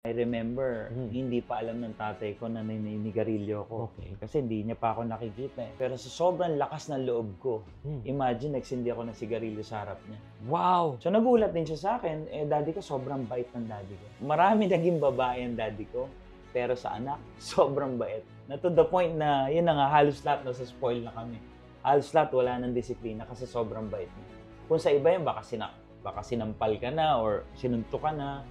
I remember, hindi pa alam ng tatay ko na naninigarilyo ako. Okay. Kasi hindi niya pa ako nakikita eh. Pero sa sobrang lakas ng loob ko, imagine, nagsindi ako ng sigarilyo sa harap niya. Wow! So nagulat din siya sa akin, daddy ko sobrang bait ng daddy ko. Marami naging babae ang daddy ko, pero sa anak, sobrang bait. Na to the point na, yun na nga, halos lahat nasa spoil na kami. Halos lahat wala ng disiplina kasi sobrang bait niya. Kung sa iba yan, baka sinampal ka na or sinunto ka na.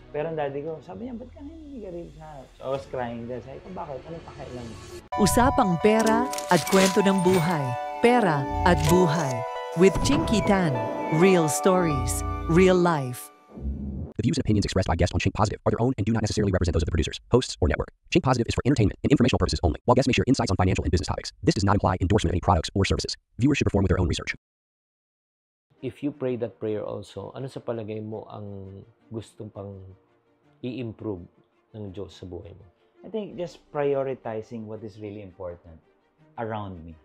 Pero ang daddy ko, sabi niya, ba't ka naninigarilyo sa harap? So I was crying then. Sabi ko, bakit? Anong pakialam? Usapang pera at kwento ng buhay. Pera at buhay. With Chinky Tan. Real stories. Real life. The views and opinions expressed by guests on Chink Positive are their own and do not necessarily represent those of the producers, hosts, or network. Chink Positive is for entertainment and informational purposes only, while guests may share insights on financial and business topics. This does not imply endorsement of any products or services. Viewers should perform with their own research. If you pray that prayer also, ano sa palagay mo ang gustong pang i-improve ng Diyos sa buhay mo? I think just prioritizing what is really important around me.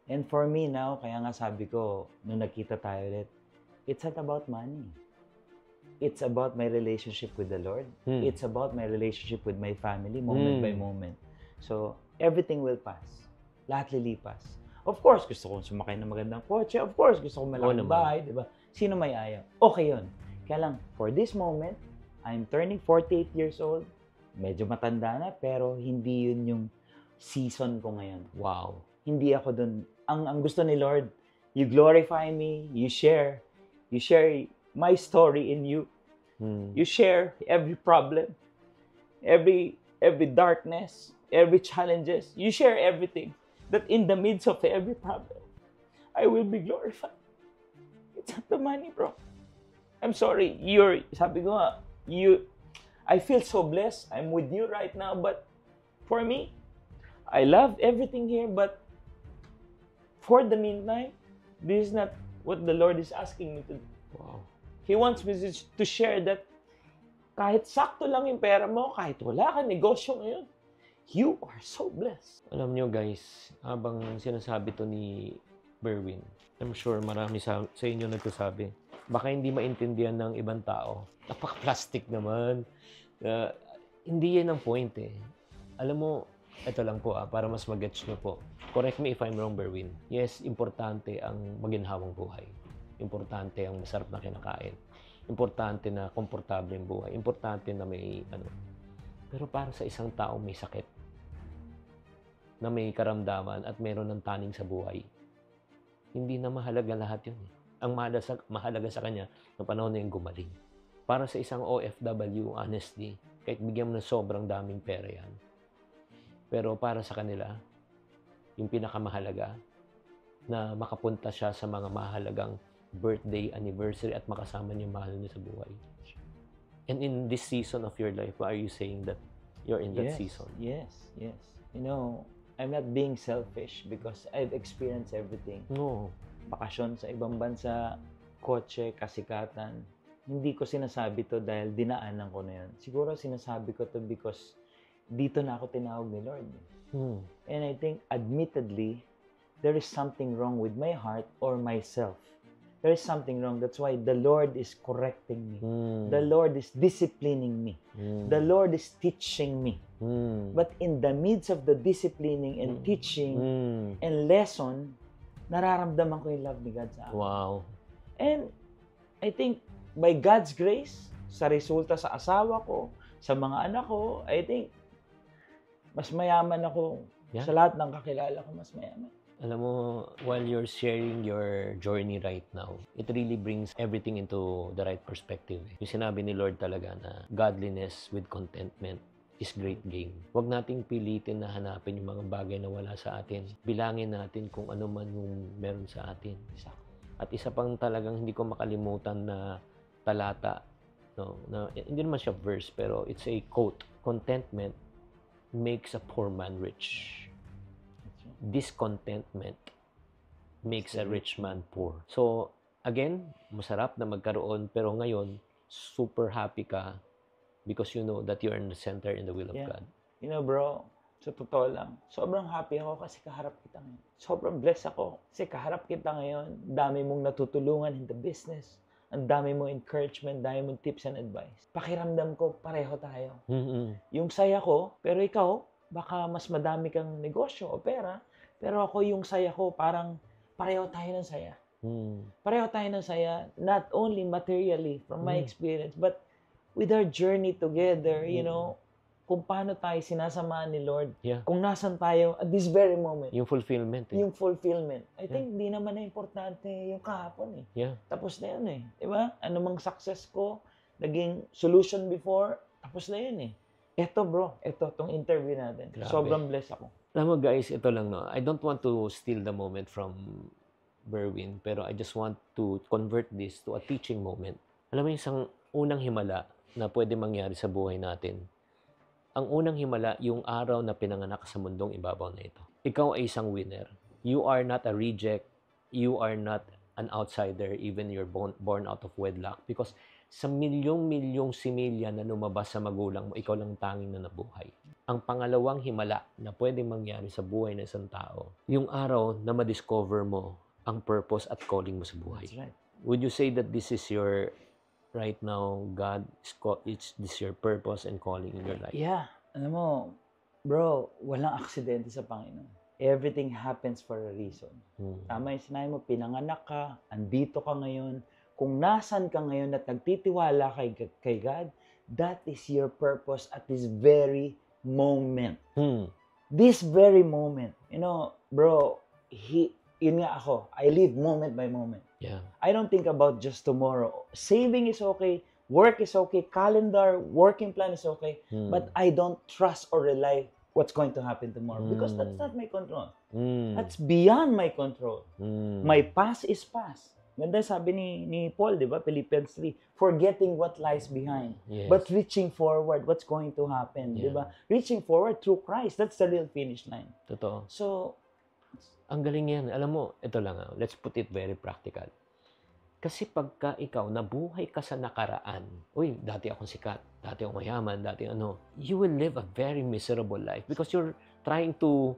And for me now, kaya nga sabi ko, nung nagkita tayo ulit, it's not about money. It's about my relationship with the Lord. It's about my relationship with my family, moment by moment. So, everything will pass. Lahat lilipas. Of course, gusto kong sumakay ng magandang kotse. Of course, gusto kong malaking bahay, di ba? Sino may ayaw? Okay yun. Kaya lang, for this moment, I'm turning 48 years old. Medyo matanda na, pero hindi yun yung season ko ngayon. Wow. Hindi ako dun. Ang gusto ni Lord, you glorify me, you share my story in you. You share every problem, every darkness, every challenges. You share everything. That in the midst of every problem, I will be glorified. It's not the money, bro. I'm sorry. Sabi ko nga, I feel so blessed. I'm with you right now, but for me, I love everything here, but for the meantime, this is not what the Lord is asking me to do. Wow. He wants me to share that kahit sakto lang yung pera mo, kahit wala ka negosyo ngayon, you are so blessed. Alam nyo guys, habang sinasabi to ni Berwin, I'm sure marami sa inyo nagsasabi, baka hindi maintindihan ng ibang tao. Napaka-plastic naman. Hindi yan ang point eh. Alam mo, ito lang po para mas mag-gets nyo po. Correct me if I'm wrong, Berwin. Yes, importante ang maginhawang buhay. Importante ang masarap na kinakain. Importante na komportable yung buhay. Importante na may Pero para sa isang taong may sakit, na may karamdaman at meron ng taning sa buhay, hindi na mahalaga lahat yun. Ang mahalaga sa kanya, ng panahon na yung gumaling. Para sa isang OFW, honestly, kahit bigyan mo ng sobrang daming pera yan, pero para sa kanila, yung pinakamahalaga, na makapunta siya sa mga mahalagang birthday, anniversary, at makasama niyo yung mahal niya sa buhay. And in this season of your life, why are you saying that you're in that season? Yes. You know, I'm not being selfish because I've experienced everything. No. Bakasyon sa ibang bansa, kotse, kasikatan. Hindi ko sinasabi to dahil dinaanan ko na yun. Siguro sinasabi ko to because dito na ako tinawag ni Lord. And I think, admittedly, there is something wrong with my heart or myself. There is something wrong. That's why the Lord is correcting me. The Lord is disciplining me. The Lord is teaching me. But in the midst of the disciplining and teaching and lesson, nararamdaman ko yung love ni God sa akin. Wow. And I think by God's grace, sa resulta sa asawa ko, sa mga anak ko, I think mas mayaman ako. Yeah. Sa lahat ng kakilala ko, mas mayaman. Alam mo, while you're sharing your journey right now, it really brings everything into the right perspective. Yung sinabi ni Lord talaga na godliness with contentment is great gain. Huwag nating pilitin na hanapin yung mga bagay na wala sa atin. Bilangin natin kung ano man yung meron sa atin. At isa pang talagang hindi ko makalimutan na talata, na hindi naman siya verse, pero it's a quote. Contentment makes a poor man rich. Discontentment makes a rich man poor. So, again, masarap na magkaroon, pero ngayon, super happy ka because you know that you're in the center in the will of God. You know, bro, sa totoo lang, sobrang happy ako kasi kaharap kita ngayon. Sobrang blessed ako kasi kaharap kita ngayon. Dami mong natutulungan in the business. ang dami mong encouragement, dami mong tips and advice. Pakiramdam ko, pareho tayo. Yung saya ko, pero ikaw, baka mas madami kang negosyo o pera, pero ako yung saya ko, parang pareho tayo ng saya. Pareho tayo ng saya, not only materially from my experience, but with our journey together, you know, kung paano tayo sinasamahan ni Lord. Yeah. Kung nasan tayo at this very moment. Yung fulfillment. Yung fulfillment. I think di naman na importante yung kahapon eh. Yeah. Tapos na yun eh. Diba? Ano mang success ko, naging solution before, tapos na yun eh. Eto bro, tong interview natin. Grabe. Sobrang blessed ako. Alam mo guys, ito lang no. I don't want to steal the moment from Berwin, pero I just want to convert this to a teaching moment. Alam mo yung isang unang himala na pwede mangyari sa buhay natin. Ang unang himala, yung araw na pinanganak sa mundong ibabaw na ito. Ikaw ay isang winner. You are not a reject. You are not an outsider, even you're born out of wedlock. Because sa milyong-milyong similya na lumabas sa magulang mo, ikaw lang tanging na nabuhay. Ang pangalawang himala na pwedeng mangyari sa buhay ng isang tao, yung araw na madiscover mo ang purpose at calling mo sa buhay. That's right. Would you say that this is your right now, God, it's this your purpose and calling in your life? Yeah. Alam mo, bro, walang aksidente sa Panginoon. Everything happens for a reason. Tama yung sinabi mo, pinanganak ka, andito ka ngayon. Kung nasan ka ngayon at nagtitiwala kay God, that is your purpose at this very moment. This very moment. You know, bro, yun nga ako. I live moment by moment. Yeah. I don't think about just tomorrow. Saving is okay. Work is okay. Calendar, working plan is okay. But I don't trust or rely what's going to happen tomorrow because that's not my control. That's beyond my control. My past is past. Ganda sabi ni Paul, di ba? Philippians 3, forgetting what lies behind. Yes. But reaching forward, what's going to happen, di ba? Reaching forward through Christ. That's the real finish line. Totoo. So, ang galing yan. Alam mo, ito lang. Let's put it very practical. Kasi pagka ikaw, nabuhay ka sa nakaraan, uy, dati akong sikat, dati akong mayaman, dati you will live a very miserable life because you're trying to,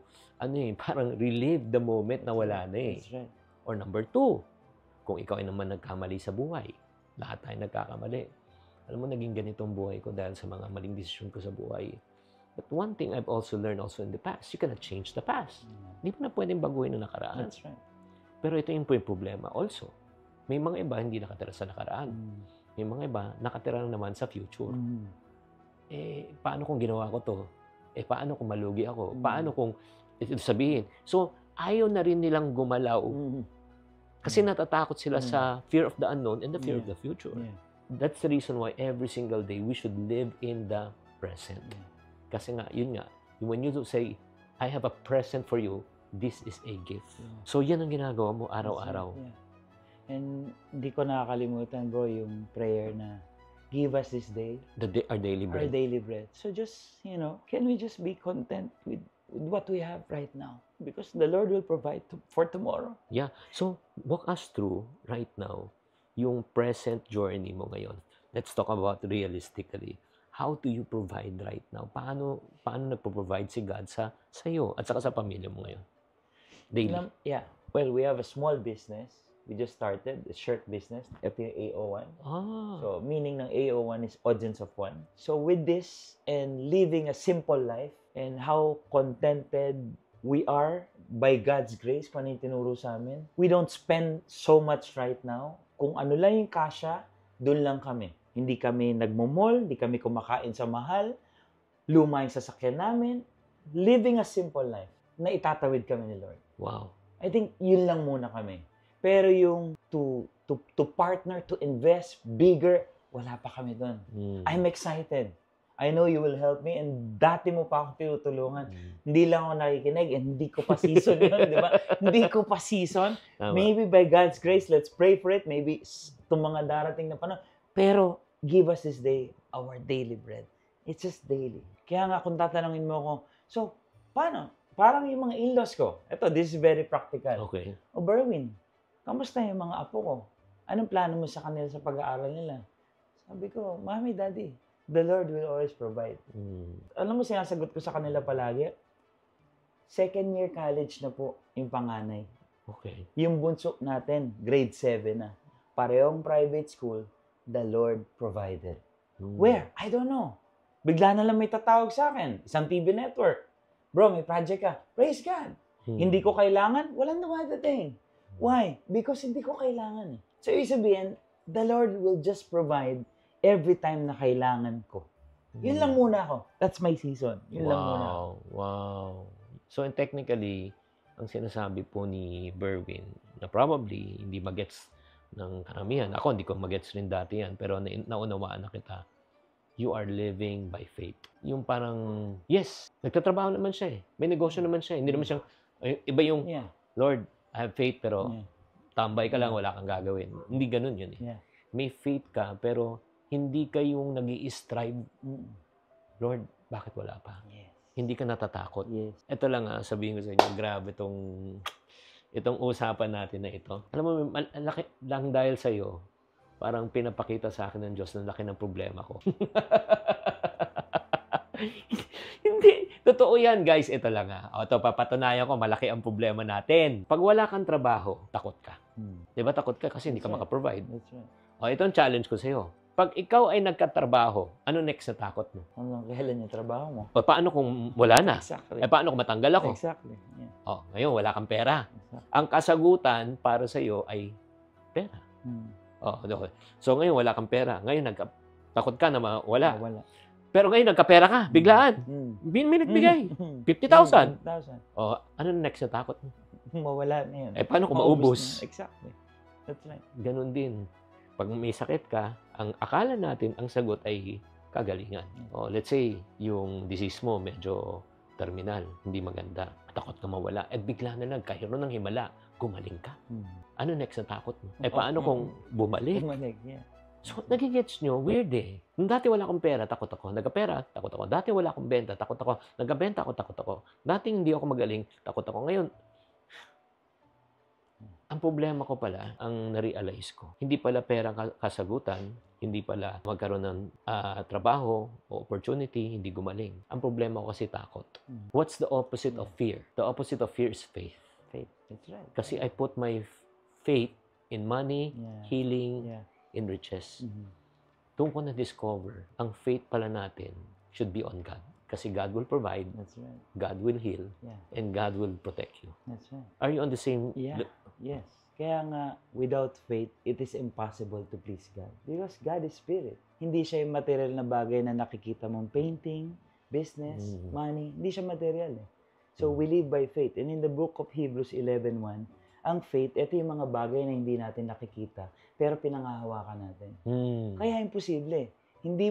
parang relive the moment na wala na eh. that's right. Or number 2, kung ikaw ay naman nagkamali sa buhay, lahat tayo nagkakamali. Alam mo, naging ganitong buhay ko dahil sa mga maling desisyon ko sa buhay. But one thing I've also learned also in the past, you cannot change the past. Hindi mo na pwedeng baguhin ang nakaraan. That's right. Pero ito yung problema also. May mga iba hindi nakatira sa nakaraan. May mga iba nakatira naman sa future. Paano kung ginawa ko to? Paano kung malugi ako? Paano kung ito sabihin? So, ayaw na rin nilang gumalaw. Kasi natatakot sila sa fear of the unknown and the fear of the future. That's the reason why every single day we should live in the present. Kasi nga, yun nga, when you say, I have a present for you, this is a gift. So, yan ang ginagawa mo araw-araw. And hindi ko nakakalimutan, bro, yung prayer na, give us this day Our daily bread. our daily bread. So just, can we just be content with what we have right now? Because the Lord will provide for tomorrow. Yeah. So, walk us through right now yung present journey mo ngayon. Let's talk about realistically. How do you provide right now? Paano nagpo-provide si God sa iyo at saka sa pamilya mo ngayon? Daily. Yeah. Well, we have a small business. We just started a shirt business. Ito yung AO1. So, meaning ng AO1 is audience of one. So, with this and living a simple life and how contented we are by God's grace, kung ano yung tinuro sa amin, we don't spend so much right now. Kung ano lang yung kasya, doon lang kami. Hindi kami nagmo-mall, hindi kami kumakain sa mahal, luma yung sasakyan namin, living a simple life na itatawid kami ni Lord. Wow. I think yun lang muna kami. Pero yung to partner, to invest bigger, wala pa kami doon. I'm excited. I know you will help me and dati mo pa ako tinutulungan. Hindi lang ako nakikinig and hindi ko pa season yun, di ba? Hindi ko pa season. Maybe by God's grace, let's pray for it. Maybe itong mga darating na panahon. Pero give us this day our daily bread. It's just daily. Kaya nga kung tatanungin mo ako, so paano? Parang yung mga in-laws ko. Ito, this is very practical. Okay. O Berwin, kamusta yung mga apo ko? Anong plano mo sa kanila sa pag-aaral nila? Sabi ko, Mommy, Daddy, the Lord will always provide. Alam mo, sinasagot ko sa kanila palagi, second year college na po yung panganay. Okay. Yung bunso natin, grade 7 na. parehong private school, the Lord provided. Where? I don't know. Bigla na lang may tatawag sa akin, isang TV network. Bro, may project ka. Praise God. Hindi ko kailangan, walang dumadating. Why? Because hindi ko kailangan. So, ibig sabihin, the Lord will just provide every time na kailangan ko. Yun lang muna ako. That's my season. Yun lang muna ako. Wow. So, technically, ang sinasabi po ni Berwin, na probably hindi magets ng karamihan. Ako, hindi ko magets rin dati yan. Pero naunawaan na kita. You are living by faith. Yung parang, yes, nagtatrabaho naman siya eh. May negosyo naman siya eh. Hindi naman siyang, iba yung, Lord, I have faith, pero tambay ka lang, wala kang gagawin. Hindi ganun yun eh. May faith ka, pero hindi ka yung nag-i-strive. Lord, bakit wala pa? Hindi ka natatakot. Ito lang sabihin ko sa inyo, grabe itong usapan natin na ito. Alam mo, laki lang dahil sa'yo, parang pinapakita sa akin ng Diyos na laki ng problema ko. Hindi. Totoo yan, guys. Ito lang Ito, papatunayan ko, malaki ang problema natin. Pag wala kang trabaho, takot ka. Diba takot ka kasi hindi ka makaprovide? That's right. Ito ang challenge ko sa'yo. Pag ikaw ay nagkatrabaho, ano next na takot mo? Hanggang kailan yung trabaho mo? O paano kung wala na? Exactly. Paano kung matanggal ako? Exactly. Ngayon, wala kang pera. Exactly. Ang kasagutan para sa'yo ay pera. Okay. So ngayon wala kang pera. Ngayon takot ka na wala. Pero ngayon nagkapera ka, biglaan. May nagbigay. 50,000. Ano next na takot mo? Mawala na yun. Paano kung maubos? Exactly. That's right. Ganun din. Pag may sakit ka, ang akala natin ang sagot ay kagalingan. Let's say yung disease mo medyo terminal, hindi maganda. Takot ka mawala. Bigla na lang kahiro ng himala, gumaling ka. Ano next na takot mo? Paano kung bumalik? So, nagigets nyo, weird eh. Nung dati wala akong pera, takot ako. Nagkapera, takot ako. Dati wala akong benta, takot ako. Nagkabenta ako, takot ako. Dati hindi ako magaling, takot ako. Ngayon, ang problema ko pala, ang na-realize ko, hindi pala pera kasagutan, hindi pala magkaroon ng trabaho o opportunity, hindi gumaling. Ang problema ko kasi takot. What's the opposite of fear? The opposite of fear is faith. That's right. Kasi I put my faith in money, healing, in riches. Doon ko na-discover, ang faith pala natin should be on God. Kasi God will provide, That's right. God will heal, and God will protect you. That's right. Are you on the same... Yes. Kaya nga, without faith, it is impossible to please God. Because God is spirit. Hindi siya yung material na bagay na nakikita mong painting, business, money. Hindi siya material eh. So, we live by faith. And in the book of Hebrews 11:1, ang faith, ito yung mga bagay na hindi natin nakikita, pero pinangahawakan natin. Kaya imposible. Hindi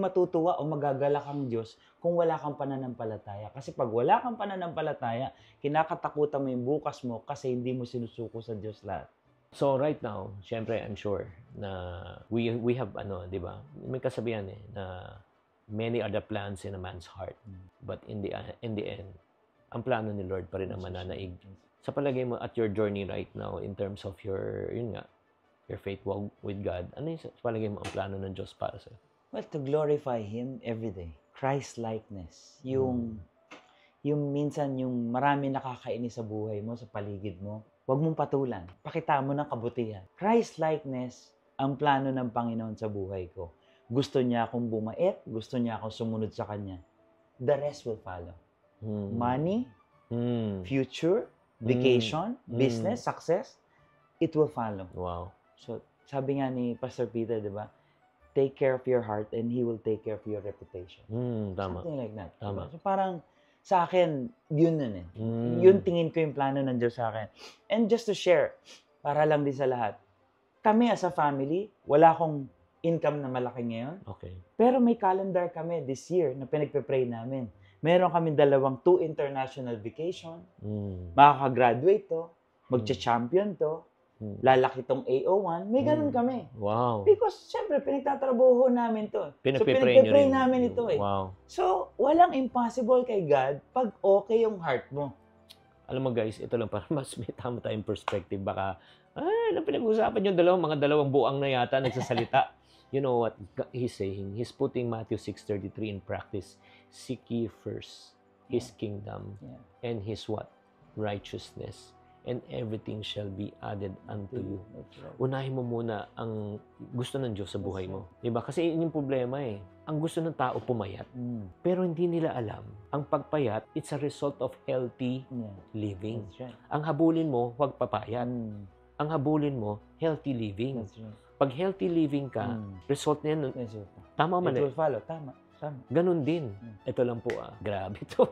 matutuwa o magagalak ang Diyos kung wala kang pananampalataya. Kasi pag wala kang pananampalataya, kinakatakutan mo yung bukas mo kasi hindi mo sinusuko sa Diyos lahat. So right now, syempre I'm sure na we have di ba? May kasabihan na many are the plans in a man's heart. But in the end, ang plano ni Lord pa rin ang mananaig. Sa palagay mo at your journey right now in terms of your faith walk with God, ano yung sa palagay mo ang plano ng Diyos para sa'yo? Well, to glorify Him every day. Christ-likeness. Yung minsan yung marami nakakainis sa buhay mo, sa paligid mo, huwag mong patulan. Pakita mo ng kabutihan. Christ-likeness ang plano ng Panginoon sa buhay ko. Gusto niya akong bumait, gusto niya akong sumunod sa Kanya. The rest will follow. Money, future, vacation, business, success, it will follow. Wow. So, sabi nga ni Pastor Peter, di ba? Take care of your heart and He will take care of your reputation. Tama. Something like that. Tama. Diba? So, parang sa akin, yun nun eh. Yun tingin ko yung plano ng Diyos sa akin. And just to share, para lang din sa lahat, kami as a family, wala akong income na malaki ngayon. Okay. Pero may calendar kami this year na pinagpe-pray namin. Meron kami 2 international vacation. Makaka-graduate to. Magcha-champion to. Lalaki tong AO1. May ganun kami. Wow. Because, syempre, pinagtatrabuho namin to. Pinagpe-pray namin ito eh. Wow. So, walang impossible kay God pag okay yung heart mo. Alam mo guys, ito lang para mas may tama tayong perspective. Baka, ano pinag-uusapan yung mga dalawang buang na yata nagsasalita. You know what He's saying? He's putting Matthew 6:33 in practice. Seek ye first His kingdom and His what? Righteousness. and everything shall be added unto you. That's right. Unahin mo muna ang gusto ng Diyos sa buhay mo. Diba? Kasi yun yung problema eh. Ang gusto ng tao pumayat. Pero hindi nila alam, ang pagpayat, it's a result of healthy living. That's right. Ang habulin mo, huwag papayat. Ang habulin mo, healthy living. That's right. Pag healthy living ka, result niyan, That's right. tama It mali. will follow. Tama. Ganun din. Ito lang po grabe to.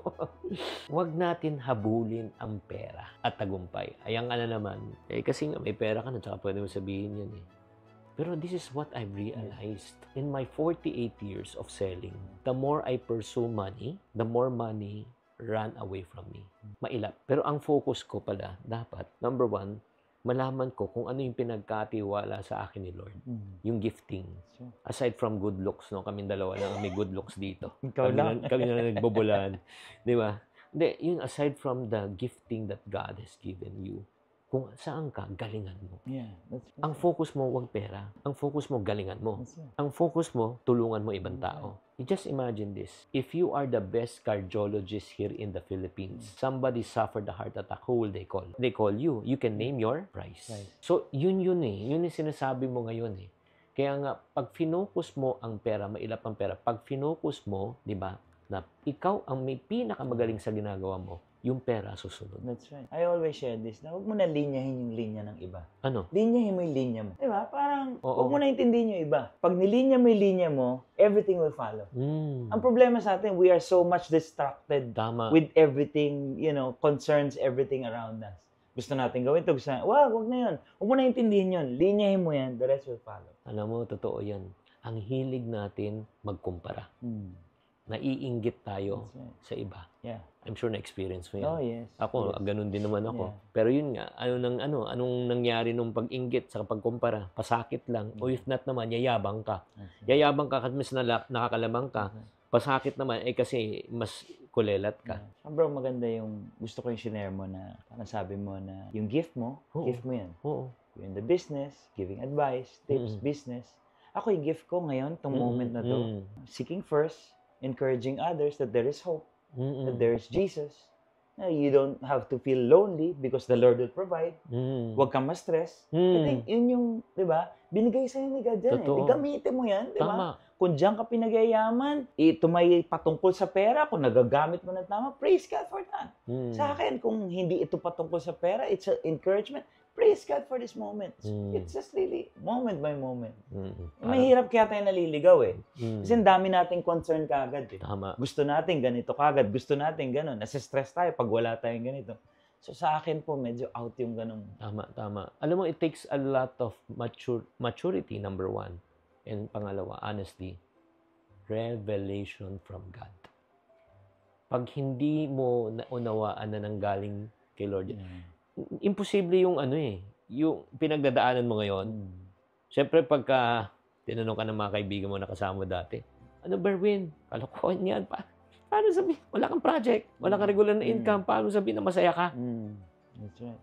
Huwag natin habulin ang pera at tagumpay. Ayan ka na naman. Kasi nga may pera ka na, tsaka pwede mo sabihin yan eh. Pero this is what I've realized. In my 48 years of selling, the more I pursue money, the more money ran away from me. Mailap. Pero ang focus ko pala, dapat, number one, malaman ko kung ano yung pinagkatiwala sa akin ni Lord. Yung gifting. Aside from good looks, no? Kaming dalawa lang may good looks dito. Kami na nagbobolan. Di ba? Hindi, yun aside from the gifting that God has given you, kung saan ka, galingan mo. Yeah, Ang focus mo, huwag pera. Ang focus mo, galingan mo. right. Ang focus mo, tulungan mo ibang tao. You just imagine this. If you are the best cardiologist here in the Philippines, somebody suffered a heart attack, who will they call? They call you. You can name your price. Right. So, yun eh. Yun yung sinasabi mo ngayon eh. Kaya nga, pag finocus mo ang pera, mailap ang pera, pag finocus mo, di ba, na ikaw ang may pinakamagaling sa ginagawa mo, yung pera susunod. That's right. I always share this na huwag mo na linyahin yung linya ng iba. Ano? Linyahin mo yung linya mo. Diba? Parang Oo. huwag mo na intindihin yung iba. Pag nilinya mo yung linya mo, everything will follow. Ang problema sa atin, we are so much distracted Tama. with everything, concerns everything around us. Gusto natin gawin ito. Wag na yun. Huwag mo na intindihin yun. Linyahin mo yan, the rest will follow. Alam mo, totoo yan. Ang hilig natin magkumpara. Naiinggit tayo That's right. sa iba. Yeah. I'm sure na-experience mo yan. Oh, yes. Ako, Yes. ganun din naman ako. Yeah. Pero yun nga, anong nangyari nung pag-inggit sa pagkumpara? Pasakit lang. O if not naman, yayabang ka. Yayabang ka kasi mas nakakalamang ka. Pasakit naman, kasi mas kulelat ka. Bro, maganda yung, gusto ko yung shinare mo na, parang sabi mo na, yung gift mo, Oo. gift mo yan. Oo. You're in the business, giving advice, tips, business. Ako yung gift ko ngayon, tong moment na to. Seeking first, encouraging others that there is hope, that there is Jesus. You don't have to feel lonely because the Lord will provide. Huwag kang ma-stress. I think yun yung, di ba, binigay sa'yo ni God yan. Totoo. Gamitin mo yan, di ba? Tama. Kung diyan ka pinagyayaman, ito may patungkol sa pera, kung nagagamit mo ng tama, praise God for that. Sa akin, kung hindi ito patungkol sa pera, it's an encouragement. Praise God for this moment. It's just really moment by moment. Mahirap kaya tayo naliligaw eh. Kasi ang dami nating concern kagad eh. Tama. Gusto natin ganito kagad, gusto natin gano'n. Nasa-stress tayo pag wala tayong ganito. So sa akin po, medyo out yung ganun. Tama. Alam mo, it takes a lot of maturity, number one. And pangalawa, honesty, revelation from God. Pag hindi mo naunawaan na nanggaling kay Lord, imposible yung yung pinagdadaanan mo ngayon. Siyempre, pagka tinanong ka ng mga kaibigan mo na kasama dati, ano, Berwin, kalokohan yan. Paano sabihin? Wala kang project, wala kang regular na income, paano sabihin na masaya ka? That's right.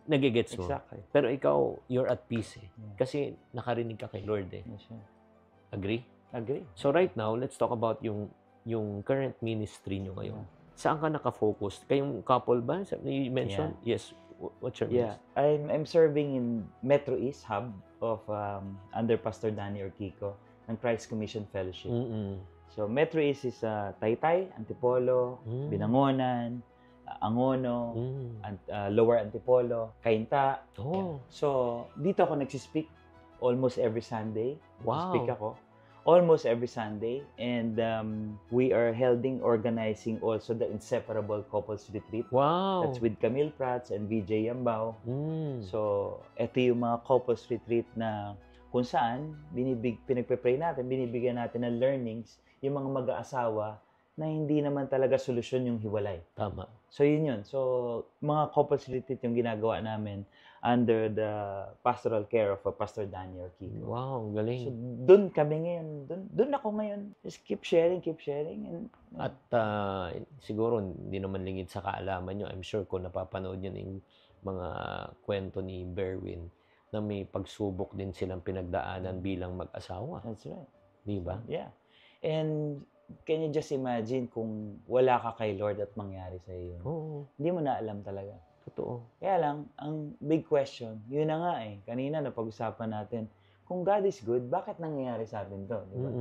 Nagigets mo. Exactly. Pero ikaw, you're at peace eh. Kasi nakarinig ka kay Lord eh. That's right. Agree? Agree. So right now, let's talk about yung current ministry nyo ngayon. Saan ka naka-focus? Kayong couple ba? You mentioned? Yes. What's your ministry? I'm serving in Metro East Hub of under Pastor Danny Orquico ng Christ Commission Fellowship. So Metro East is Taytay, Antipolo, Binangonan, Angono, Lower Antipolo, Cainta. Oh. So dito ako nagsispeak almost every Sunday. Wow. Speak ako almost every Sunday, and we are organizing also the Inseparable Couples Retreat. Wow. That's with Camille Prats and VJ Yambao. So, ito yung mga couples retreat na kung saan pinagpe-pray natin, binibigyan natin ng learnings yung mga mag-aasawa na hindi naman talaga solusyon yung hiwalay. Tama. So, yun. So, mga couples retreat yung ginagawa namin under the pastoral care of Pastor Danny Orquico. Wow, galing. So, doon kami ngayon. Doon ako ngayon. Just keep sharing. At siguro, hindi naman lingid sa kaalaman nyo. I'm sure kung napapanood nyo yung mga kwento ni Berwin na may pagsubok din silang pinagdaanan bilang mag-asawa. That's right. Di ba? Yeah. And can you just imagine kung wala ka kay Lord at mangyari sa iyo? Oo. Hindi mo na alam talaga. Totoo. Kaya lang, ang big question, yun na nga eh. Kanina napag-usapan natin, kung God is good, bakit nangyayari sa atin to? Diba?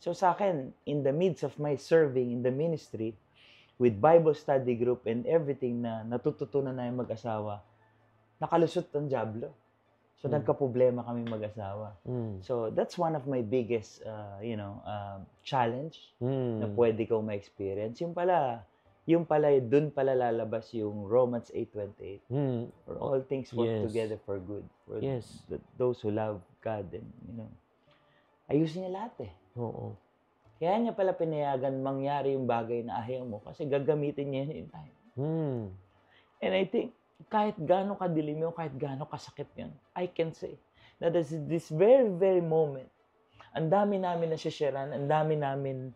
So sa akin, in the midst of my serving in the ministry, with Bible study group and everything na natututunan na yung mag-asawa, nakalusot ang Diablo. So nagka-problema kami mag-asawa. So that's one of my biggest, challenge na pwede kong ma-experience. Yung pala, dun pala lalabas yung Romans 8:28. For all things work together for good. For those who love God and, ayusin niya lahat eh. Oo. Kaya niya pala pinayagan mangyari yung bagay na ayaw mo kasi gagamitin niya yun in time. And I think, kahit gaano kadilim yun, kahit gaano kasakit yun, I can say that this very, very moment, ang dami namin nasisharean, ang dami namin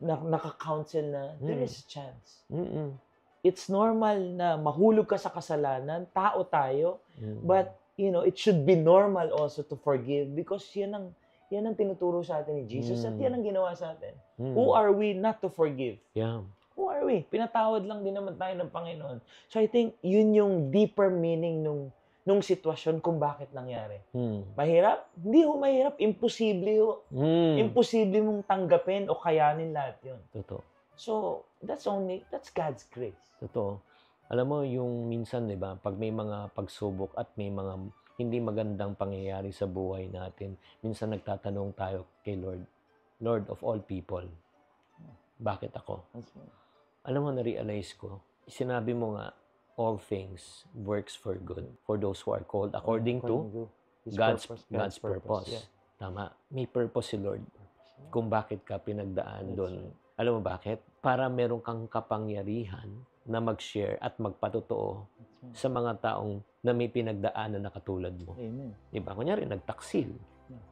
naka-counsel na there is a chance. It's normal na mahulog ka sa kasalanan, tao tayo, but it should be normal also to forgive because yan ang tinuturo sa atin ni Jesus at yan ang ginawa sa atin. Who are we not to forgive? Yeah. Who are we? Pinatawad lang din naman tayo ng Panginoon. So I think yun yung deeper meaning nung sitwasyon kung bakit nangyari. Mahirap? Hindi ho mahirap. Imposible ho. Imposible mong tanggapin o kayanin lahat yun. Totoo. So, that's God's grace. Totoo. Alam mo, yung minsan, di ba, pag may mga pagsubok at may mga hindi magandang pangyayari sa buhay natin, minsan nagtatanong tayo kay Lord, Lord of all people, bakit ako? Alam mo, na-realize ko, sinabi mo nga, all things works for good for those who are called according to God's purpose. Yeah. Tama. May purpose si Lord kung bakit ka pinagdaan doon. Alam mo bakit? Para meron kang kapangyarihan na mag-share at magpatotoo sa mga taong na may pinagdaanan na katulad mo. Amen. Diba? Kunyari, nagtaksil.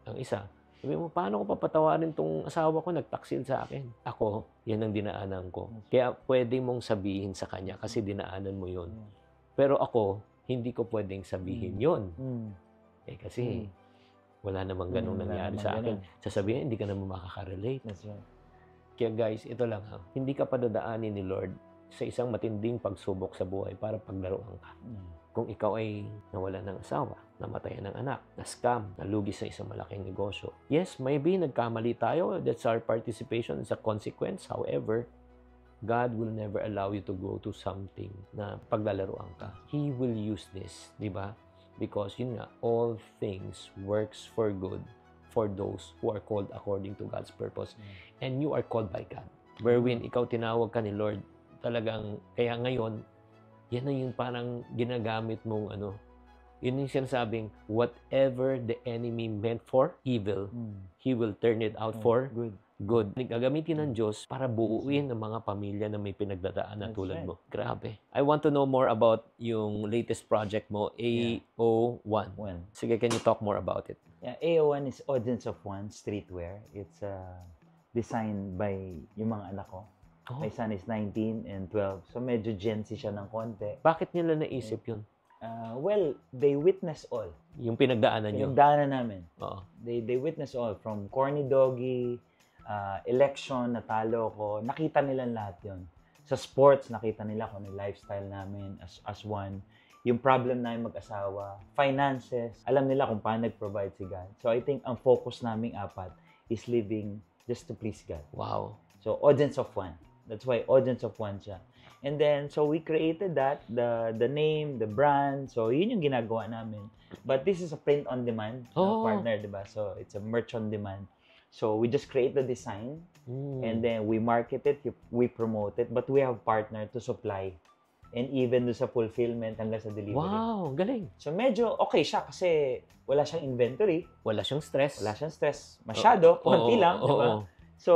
Ang isa. Sabi mo, paano ko papatawarin tong asawa ko nagtaksil sa akin? Ako, yan ang dinaanan ko. Kaya pwede mong sabihin sa kanya kasi dinaanan mo yun. Pero ako, hindi ko pwedeng sabihin yun. Eh kasi, wala namang ganong nangyari sa akin. Sasabihin, hindi ka naman makaka-relate. That's right. Kaya guys, ito lang ha. Hindi ka padadaanin ni Lord sa isang matinding pagsubok sa buhay para paglaruan ka. Kung ikaw ay nawalan ng asawa, namatayan ng anak, na-scam, nalugi sa isang malaking negosyo. Yes, maybe nagkamali tayo. That's our participation. It's a consequence. However, God will never allow you to go to something na paglalaruan ka. He will use this, di ba? Because yun nga, all things works for good for those who are called according to God's purpose. And you are called by God. Wherein ikaw tinawag ka ni Lord, talagang, kaya ngayon, yan na yung parang ginagamit mong yun yung sinasabing, whatever the enemy meant for evil, He will turn it out for good. Gagamitin ng Diyos para buuin ng mga pamilya na may pinagdadaan na tulad mo. Grabe. I want to know more about yung latest project mo, AO1. Sige, can you talk more about it? Yeah, AO1 is Audience of One Streetwear. It's designed by yung mga anak ko. My son is 19 and 12. So medyo Gen Z siya ng konti. Bakit nila naisip yun? Well, they witness all. Yung pinagdaanan nyo? Yung daanan namin. Oo. They witness all. From corny doggy, election, natalo ko. Nakita nila lahat yun. Sa sports, nakita nila kung yung lifestyle namin as one. Yung problem namin mag-asawa. Finances. Alam nila kung paano nag-provide si God. So I think ang focus naming apat is living just to please God. Wow. So Audience of One. That's why Audience of One siya. And then, so we created that, the name, the brand. So, yun yung ginagawa namin. But this is a print-on-demand partner, diba? So, it's a merch-on-demand. So, we just create the design, and then we market it, we promote it, but we have partner to supply. And even do sa fulfillment hanggang sa delivery. Wow, galing. So, medyo okay siya kasi wala siyang inventory. Wala siyang stress. Wala siyang stress. Masyado, konti lang, diba? So,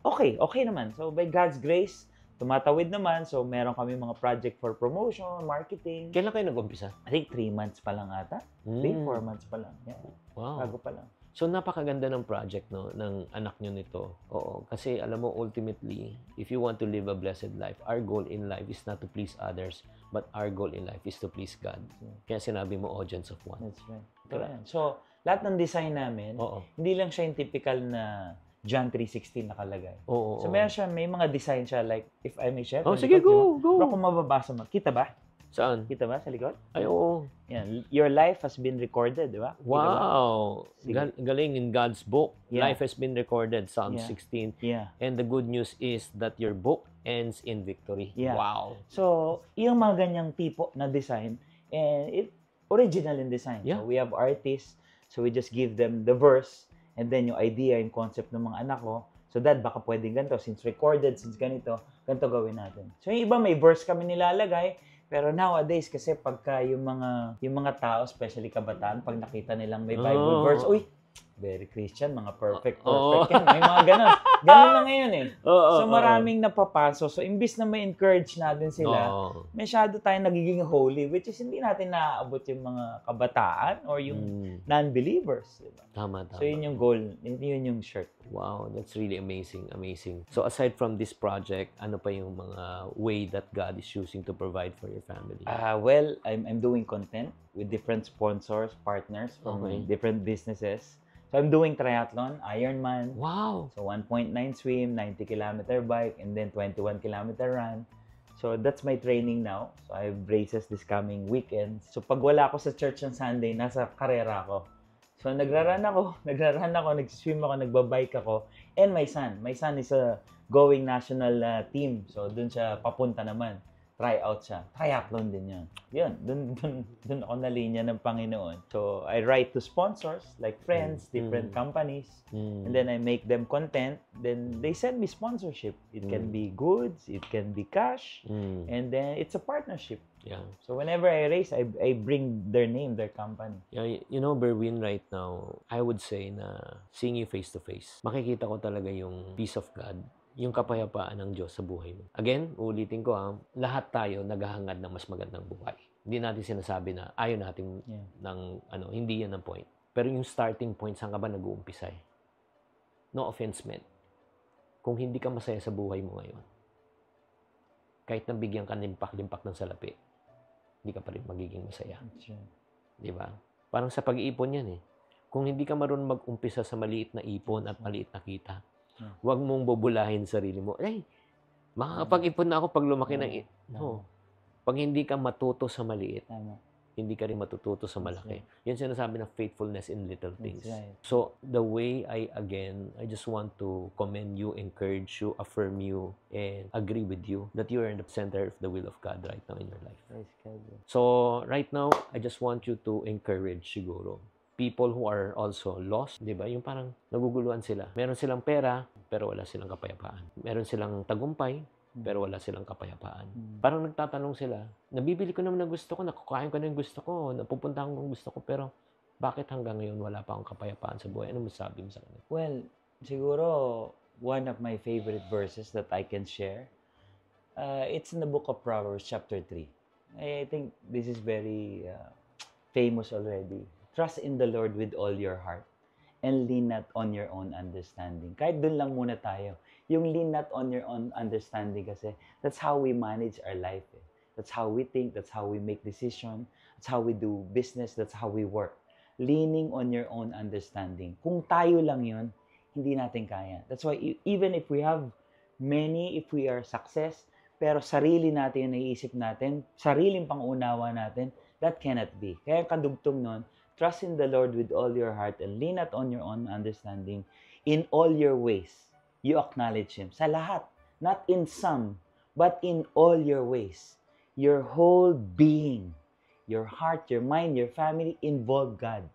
okay naman. So, by God's grace, tumatawid naman. So, meron kami mga project for promotion, marketing. Kailan kayo nag-umpisa? I think 3 months pa lang ata. 3-4 months pa lang. Yeah. Wow. Bago pa lang. So, napakaganda ng project, no, ng anak nyo nito. Oo. Kasi, alam mo, ultimately, if you want to live a blessed life, our goal in life is not to please others, but our goal in life is to please God. Kaya sinabi mo, Audience of One. That's right. So, lahat ng design namin, hindi lang siya yung typical na John 3:16 nakalagay. Oo. So meron siya, may mga design siya like, if I may share. Oh, sige, go. Bro, kung mababasa mo, kita ba? Saan? Kita ba sa likod? Ay, oo. Yan. Your life has been recorded, di ba? Wow. Sige. Galing in God's book. Yeah. Life has been recorded, Psalm Yeah. 16. Yeah. And the good news is that your book ends in victory. Yeah. Wow. So, yung mga ganyang tipo na design, and it original in design. Yeah. So, we have artists, so we just give them the verse, and then yung idea, yung concept ng mga anak ko, so that baka pwedeng ganito, since recorded, since ganito gawin natin. So, yung iba may verse kami nilalagay, pero nowadays, kasi pagka yung mga tao, especially kabataan, pag nakita nilang may Bible verse, uy, very Christian, mga perfect yan. May mga ganon. Ganon na ngayon eh. So maraming napapaso. So imbis na may encourage natin sila, masyado tayong nagiging holy, which is hindi natin naaabot yung mga kabataan or yung non-believers. Diba? Tama. So yun yung goal. Yun yung shirt. Wow, that's really amazing. So aside from this project, ano pa yung mga way that God is choosing to provide for your family? Well, I'm doing content with different sponsors, partners from different businesses. So I'm doing triathlon, Ironman. Wow. So 1.9 swim, 90-kilometer bike, and then 21-kilometer run. So that's my training now. So I have races this coming weekend. So pag wala ako sa church on Sunday, nasa karera ako. So nagsiswim ako, nagbabike ako. And my son is a going national team. So dun siya papunta naman. Try out siya. Triathlon din yun. Yun, dun ako nalinya ng Panginoon. So, I write to sponsors, like friends, different companies, and then I make them content. Then, they send me sponsorship. It can be goods, it can be cash, and then it's a partnership. Yeah. So, whenever I race, I bring their name, their company. Yeah, you know, Berwin, right now, I would say na seeing you face to face, makikita ko talaga yung peace of God, yung kapayapaan ng Diyos sa buhay mo. Again, ulitin ko lahat tayo naghahangad ng mas magandang buhay. Hindi natin sinasabi na ayaw natin ng hindi yan ang point. Pero yung starting point, saan ka ba nag-uumpisa eh? No offense meant. Kung hindi ka masaya sa buhay mo ngayon, kahit nabigyan ka limpak-limpak ng salapi, hindi ka pa rin magiging masaya. Di ba? Parang sa pag-iipon yan eh. Kung hindi ka marunong mag-umpisa sa maliit na ipon at maliit na kita, huwag mong bubulahin sarili mo. Ay, makakapag-ipon na ako pag lumaki ng no. Pag hindi ka matuto sa maliit, hindi ka rin matututo sa malaki. Yan sinasabi ng faithfulness in little things. So, the way I just want to commend you, encourage you, affirm you, and agree with you that you are in the center of the will of God right now in your life. So, right now, I just want you to encourage siguro people who are also lost, di ba? Yung parang naguguluhan sila. Meron silang pera, pero wala silang kapayapaan. Meron silang tagumpay, pero wala silang kapayapaan. Parang nagtatanong sila, nabibili ko naman na gusto ko, nakukain ko na yung gusto ko, napupuntahan ko yung gusto ko, pero bakit hanggang ngayon wala pa akong kapayapaan sa buhay? Ano masabi mo sa kanila? Well, siguro, one of my favorite verses that I can share, it's in the book of Proverbs, chapter 3. I think this is very famous already. Trust in the Lord with all your heart and lean not on your own understanding. Kahit dun lang muna tayo. Yung lean not on your own understanding kasi that's how we manage our life. Eh. That's how we think. That's how we make decisions. That's how we do business. That's how we work. Leaning on your own understanding. Kung tayo lang yun, hindi natin kaya. That's why even if we have many, if we are success, pero sarili natin yung naiisip natin, sariling pangunawa natin, that cannot be. Kaya kadugtong nun, trust in the Lord with all your heart and lean not on your own understanding. In all your ways, you acknowledge Him. Sa lahat. Not in some, but in all your ways. Your whole being, your heart, your mind, your family, involve God.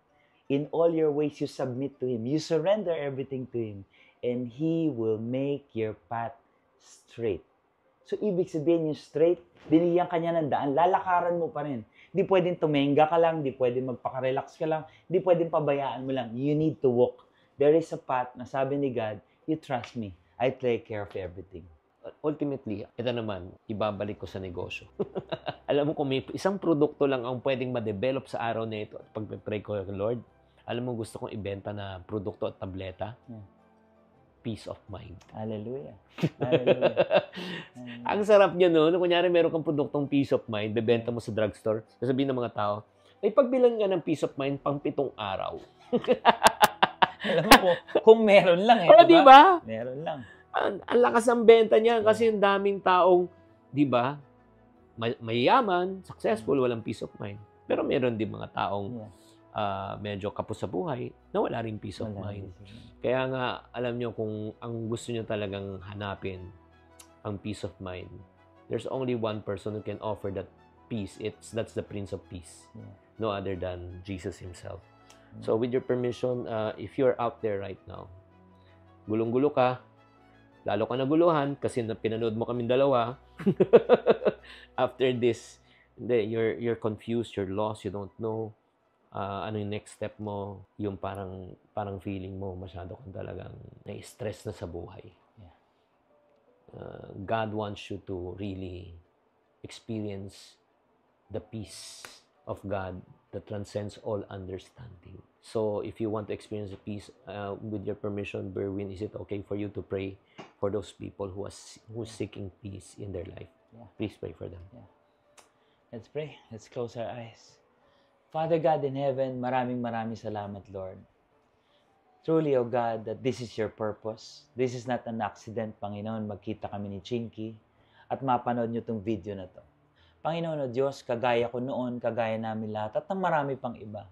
In all your ways, you submit to Him. You surrender everything to Him. And He will make your path straight. So, ibig sabihin yung straight, binigyan ka niya ng daan, lalakaran mo pa rin. Hindi pwedeng tumenga ka lang, hindi pwedeng magpaka-relax ka lang, hindi pwedeng pabayaan mo lang. You need to walk. There is a path na sabi ni God, you trust me, I take care of everything. Ultimately, ito naman, ibabalik ko sa negosyo. Alam mo, kung may isang produkto lang ang pwedeng ma-develop sa araw na ito, at pag-pray ko, Lord, alam mo gusto kong ibenta na produkto at tableta, peace of mind. Hallelujah. Hallelujah. Ang sarap niya, no? Kunyari, meron kang produktong peace of mind, bebenta mo sa drugstore, sasabihin ng mga tao, ay pagbilang nga ng peace of mind pang 7 araw. Alam mo, kung meron lang Oh, di ba? Meron lang. Ang lakas ng benta niya kasi ang daming taong, di ba, mayayaman, successful, walang peace of mind. Pero meron din mga taong medyo kapos sa buhay na wala ring peace of mind. Kaya nga, alam nyo, kung ang gusto nyo talagang hanapin ang peace of mind, there's only one person who can offer that peace. That's the Prince of Peace. No other than Jesus himself. So with your permission, if you're out there right now, gulong-gulo ka, lalo ka naguluhan kasi pinanood mo kaming dalawa. After this, you're confused, you're lost, you don't know ano yung next step mo, yung parang feeling mo masyado kang talagang na-stress na sa buhay. God wants you to really experience the peace of God that transcends all understanding. So, if you want to experience the peace, with your permission, Berwin, is it okay for you to pray for those people who are seeking peace in their life? Please pray for them. Let's pray. Let's close our eyes. Father God in heaven, maraming salamat, Lord. Truly, O God, that this is your purpose. This is not an accident, Panginoon. Magkita kami ni Chinky at mapanood nyo itong video na to. Panginoon o Diyos, kagaya ko noon, kagaya namin lahat, at ang marami pang iba.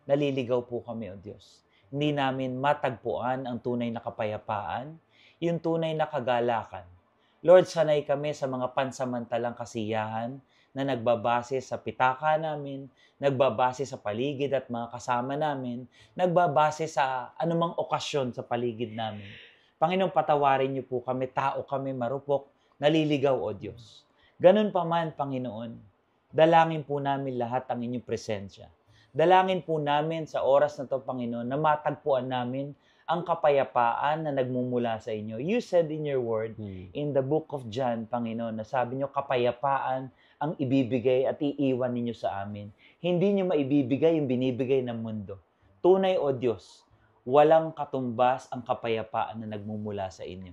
Naliligaw po kami, O Diyos. Hindi namin matagpuan ang tunay na kapayapaan, yung tunay na kagalakan. Lord, sanay kami sa mga pansamantalang kasiyahan na nagbabase sa pitaka namin, nagbabase sa paligid at mga kasama namin, nagbabase sa anumang okasyon sa paligid namin. Panginoon, patawarin niyo po kami, tao kami marupok, naliligaw, O Diyos. Ganun pa man, Panginoon, dalangin po namin lahat ang inyong presensya. Dalangin po namin sa oras na to, Panginoon, na matagpuan namin ang kapayapaan na nagmumula sa inyo. You said in your word, in the book of John, Panginoon, na sabi nyo, kapayapaan ang ibibigay at iiwan ninyo sa amin. Hindi nyo maibibigay yung binibigay ng mundo. Tunay, O Diyos, walang katumbas ang kapayapaan na nagmumula sa inyo.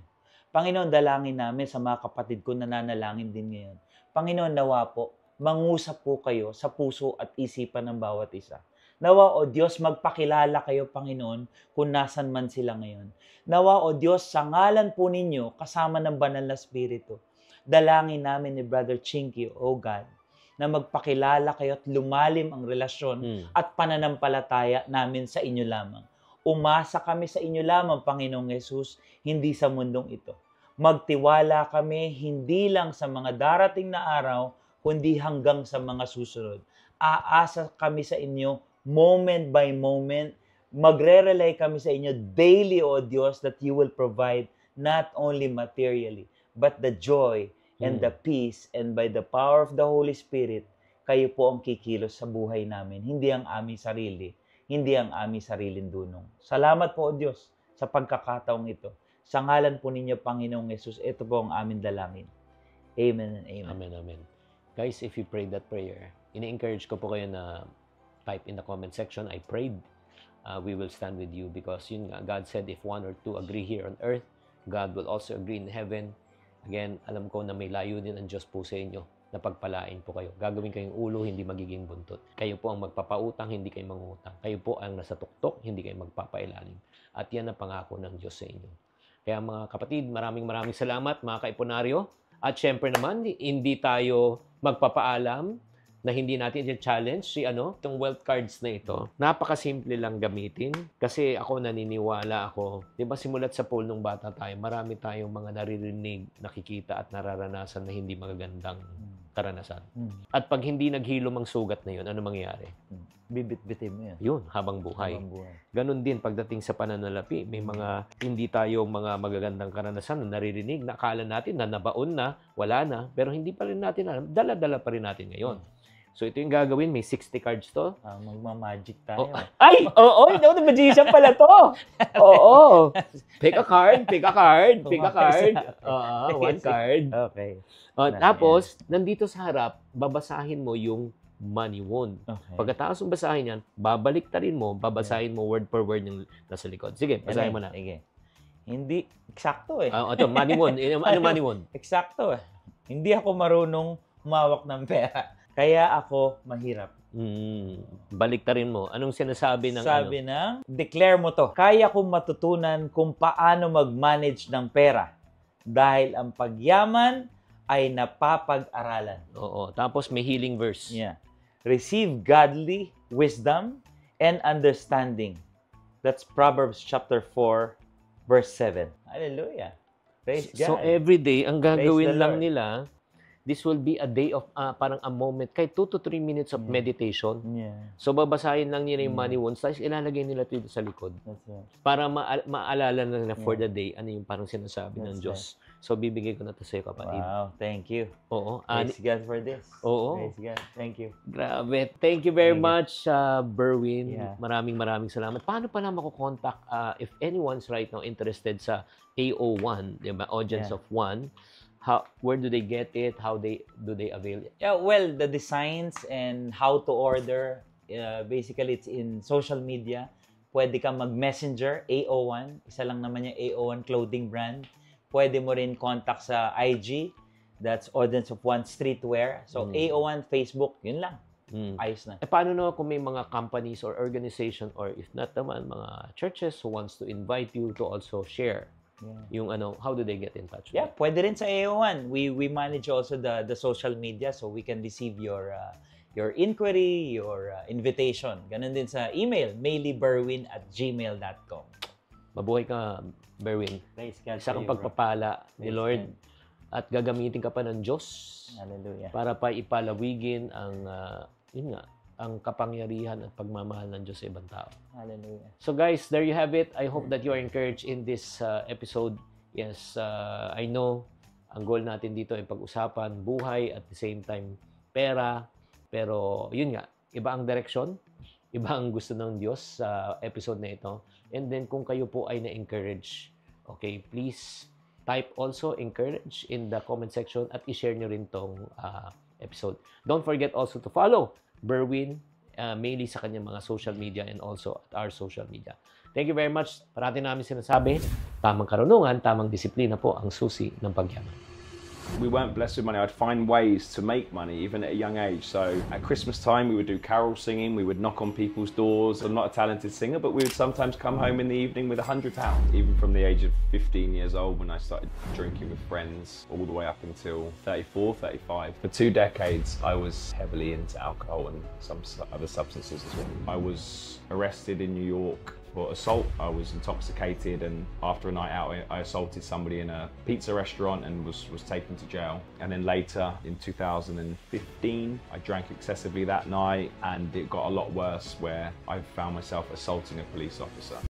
Panginoon, dalangin namin sa mga kapatid ko na nanalangin din ngayon. Panginoon, nawa po, mangusap po kayo sa puso at isipan ng bawat isa. Nawa, O Diyos, magpakilala kayo, Panginoon, kung nasan man sila ngayon. Nawa, O Diyos, sa ngalan po ninyo, kasama ng banal na Espiritu, dalangin namin ni Brother Chinky, O God, na magpakilala kayo at lumalim ang relasyon at pananampalataya namin sa inyo lamang. Umasa kami sa inyo lamang, Panginoong Yesus, hindi sa mundong ito. Magtiwala kami hindi lang sa mga darating na araw, kundi hanggang sa mga susunod. Aasa kami sa inyo moment by moment. Magre-rely kami sa inyo daily, O Diyos, that you will provide not only materially, but the joy and the peace, and by the power of the Holy Spirit, kayo po ang kikilos sa buhay namin. Hindi ang aming sarili, hindi ang aming sariling dunong. Salamat po, O Diyos, sa pagkakataong ito. Sa ngalan po ninyo, Panginoong Yesus, ito po ang aming dalangin. Amen and amen. Amen, amen. Guys, if you prayed that prayer, ini-encourage ko po kayo na type in the comment section, I prayed. We will stand with you because yun nga, God said, if one or two agree here on earth, God will also agree in heaven. Again, alam ko na may layunin ang Diyos po sa inyo na pagpalain po kayo. Gagawin kayong ulo, hindi magiging buntot. Kayo po ang magpapautang, hindi kayo mangutang. Kayo po ang nasa tuktok, hindi kayo magpapailalim. At yan ang pangako ng Diyos sa inyo. Kaya mga kapatid, maraming salamat mga kaipunaryo. At syempre naman, hindi tayo magpapaalam na hindi natin i-challenge itong wealth cards na ito. Napakasimple lang gamitin kasi ako naniniwala ako. 'Di ba simulat sa pool nung bata tayo, marami tayong mga naririnig, nakikita at nararanasan na hindi magagandang karanasan. At pag hindi naghilom ang sugat na 'yon, ano mangyayari? Bibit-bitin mo 'yan. 'Yun, habang buhay. Ganon din pagdating sa pananalapi, may mga hindi tayo mga magagandang karanasan na naririnig, na akala natin na nabaon na, wala na, pero hindi pa rin natin alam, dala-dala pa rin natin ngayon. So, ito yung gagawin. May 60 cards to. Magmamagic tayo. Ay! Oo! No, magician pala to! Oo! Pick a card. One card. Okay. Tapos, nandito sa harap, babasahin mo yung money wound. Okay. Pagkatapos mong basahin yan, babaliktarin mo, babasahin mo word per word yung nasa likod. Sige, basahin mo na. Sige. Hindi, eksakto eh. Ito, money wound. Ano money wound? Eksakto eh. Hindi ako marunong humawak ng pera. Kaya ako mahirap. Baliktarin mo. Anong sinasabi ng Sabi ng, declare mo to. Kaya kong matutunan kung paano mag-manage ng pera dahil ang pagyaman ay napapag-aralan. Oo. Tapos may healing verse. Yeah. Receive godly wisdom and understanding. That's Proverbs chapter 4, verse 7. Hallelujah. Praise God. So every day, ang gagawin Praise the lang Lord. nila, this will be a day of, parang a moment, kahit 2 to 3 minutes of meditation. Yeah, So babasahin lang nila yung money wounds, tapos ilalagay nila ito sa likod. that's right. Para maalala na nila for the day, ano yung parang sinasabi ng That's Diyos. So bibigay ko na ito sa iyo, kapatid. Wow, thank you. Oo. Praise God for this. Oo. Praise God. Thank you. Grabe. Thank you very Thank you. much, Berwin. Yeah. Maraming salamat. Paano pala makukontakt if anyone's right now interested sa AO1, di ba? Audience Yeah. of One. Where do they get it? How do they avail it? Yeah, well, the designs and how to order, basically it's in social media. Pwede ka mag-messenger, AO1. Isa lang naman yung AO1 clothing brand. Pwede mo rin contact sa IG. That's Audience of One Streetwear. So, AO1 Facebook, yun lang. Ayos na. Paano naman kung may mga companies or organization or if not naman, mga churches who wants to invite you to also share yung how do they get in touch? Yeah, pwede rin sa AO1. We manage also the social media so we can receive your inquiry, your invitation. Ganun din sa email, maileyberwin@gmail.com. Mabuhay ka, Berwin. Praise God. Isa kang for you, bro. pagpapala ni Praise Lord God. at gagamitin ka pa ng Diyos Hallelujah. para pa ipalawigin ang ang kapangyarihan at pagmamahal ng Diyos sa ibang tao. Hallelujah. So guys, there you have it. I hope that you are encouraged in this episode. Yes, I know ang goal natin dito ay pag-usapan buhay at the same time pera. Pero yun nga, iba ang direksyon, iba ang gusto ng Diyos sa episode na ito. And then kung kayo po ay na-encourage, okay, please type also encourage in the comment section at i-share nyo rin tong episode. Don't forget also to follow Berwin, mainly sa kanyang mga social media and also at our social media. Thank you very much. Parati namin sinasabi, tamang karunungan, tamang disiplina po ang susi ng pagyaman. We weren't blessed with money. I'd find ways to make money even at a young age. So at Christmas time, we would do carol singing. We would knock on people's doors. I'm not a talented singer, but we would sometimes come home in the evening with £100, even from the age of 15 years old when I started drinking with friends all the way up until 34, 35. For 2 decades, I was heavily into alcohol and some other substances as well. I was arrested in New York for assault. I was intoxicated, and after a night out I assaulted somebody in a pizza restaurant and was taken to jail. And then later in 2015 I drank excessively that night, and it got a lot worse where I found myself assaulting a police officer.